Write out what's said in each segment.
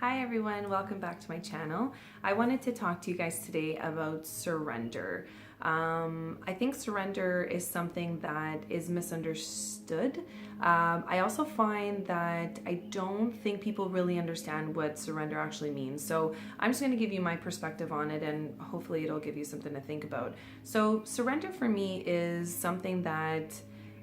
Hi everyone, welcome back to my channel. I wanted to talk to you guys today about surrender. I think surrender is something that is misunderstood. I also find that I don't think people really understand what surrender actually means. So I'm just going to give you my perspective on it, and hopefully it'll give you something to think about. So surrender for me is something that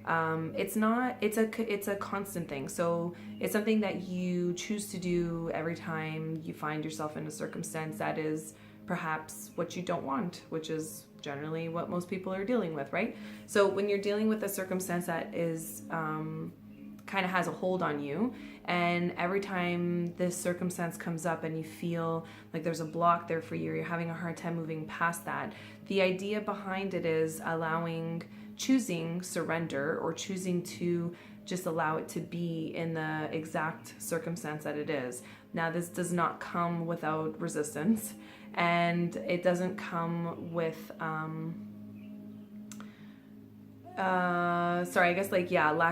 it's a constant thing. So it's something that you choose to do every time you find yourself in a circumstance that is perhaps what you don't want, which is generally what most people are dealing with, right? So when you're dealing with a circumstance that is kind of has a hold on you, and every time this circumstance comes up and you feel like there's a block there for you, or you're having a hard time moving past that, the idea behind it is choosing surrender, or choosing to just allow it to be in the exact circumstance that it is. Now, this does not come without resistance, and it doesn't come with lack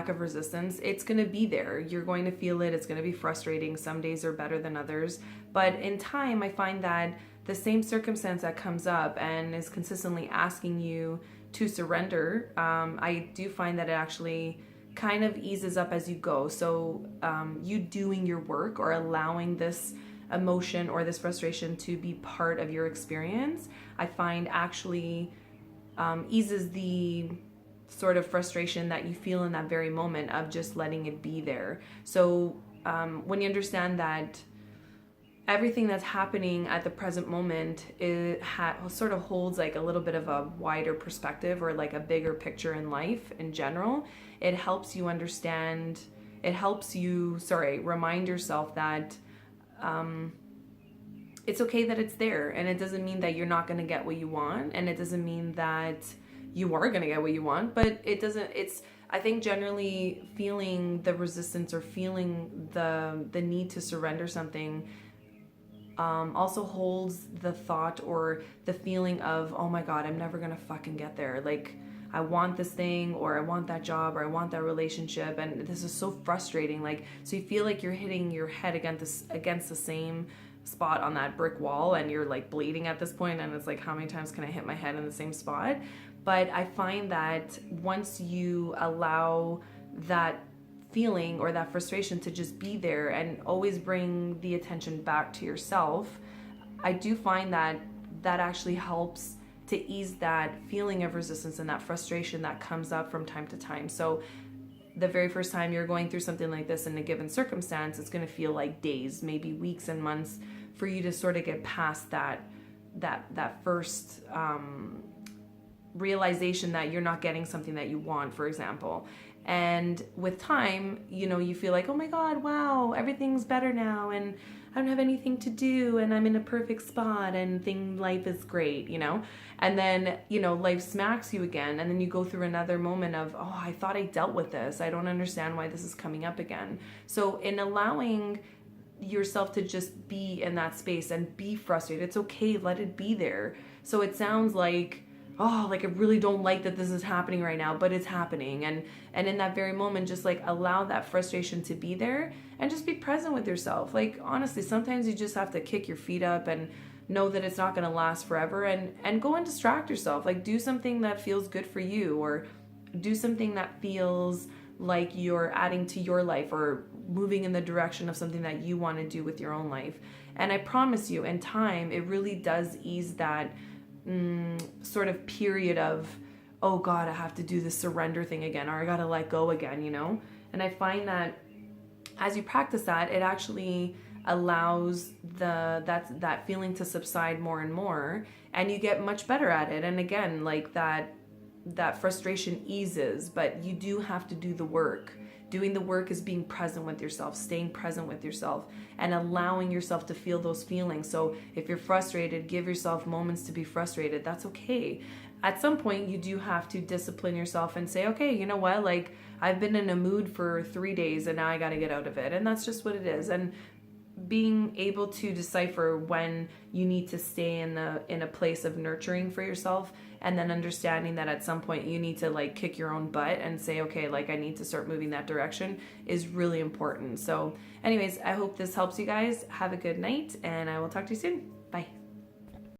of resistance. It's going to be there. You're going to feel it. It's going to be frustrating. Some days are better than others, but in time I find that the same circumstance that comes up and is consistently asking you to surrender, I do find that it actually kind of eases up as you go. So you doing your work, or allowing this emotion or this frustration to be part of your experience, I find actually eases the sort of frustration that you feel in that very moment of just letting it be there. So when you understand that everything that's happening at the present moment sort of holds like a little bit of a wider perspective, or like a bigger picture in life in general, it helps you understand, remind yourself that it's okay that it's there, and it doesn't mean that you're not going to get what you want, and it doesn't mean that you are going to get what you want, but I think generally feeling the resistance, or feeling the need to surrender something also holds the thought or the feeling of, oh my God, I'm never gonna fucking get there. Like, I want this thing, or I want that job, or I want that relationship, and this is so frustrating. Like, so you feel like you're hitting your head against the same spot on that brick wall, and you're like bleeding at this point, and it's like, how many times can I hit my head in the same spot? But I find that once you allow that feeling or that frustration to just be there, and always bring the attention back to yourself, I do find that that actually helps to ease that feeling of resistance and that frustration that comes up from time to time. So the very first time you're going through something like this in a given circumstance, it's going to feel like days, maybe weeks and months, for you to sort of get past that first realization that you're not getting something that you want, for example. And with time, you feel like, oh my God, wow, everything's better now, and I don't have anything to do, and I'm in a perfect spot, and life is great, and then, life smacks you again, and then you go through another moment of, oh, I thought I dealt with this. I don't understand why this is coming up again. So in allowing yourself to just be in that space and be frustrated, it's okay, let it be there. So it sounds like, oh, like I really don't like that this is happening right now, but it's happening. And in that very moment, just like allow that frustration to be there, and just be present with yourself. Like, honestly, sometimes you just have to kick your feet up and know that it's not going to last forever, and go and distract yourself. Like, do something that feels good for you, or do something that feels like you're adding to your life, or moving in the direction of something that you want to do with your own life. And I promise you, in time, it really does ease that sort of period of, oh God, I have to do this surrender thing again, or I gotta let go again, And I find that as you practice that, it actually allows that feeling to subside more and more, and you get much better at it. And again, like that frustration eases, but you do have to do the work. Doing the work is being present with yourself, staying present with yourself, and allowing yourself to feel those feelings. So if you're frustrated, give yourself moments to be frustrated. That's okay. At some point, you do have to discipline yourself and say, okay, you know what? Like, I've been in a mood for 3 days, and now I got to get out of it. And that's just what it is. And being able to decipher when you need to stay in a place of nurturing for yourself, and then understanding that at some point you need to like kick your own butt and say, okay, like I need to start moving that direction, is really important. So anyways, I hope this helps you guys. Have a good night, and I will talk to you soon. Bye.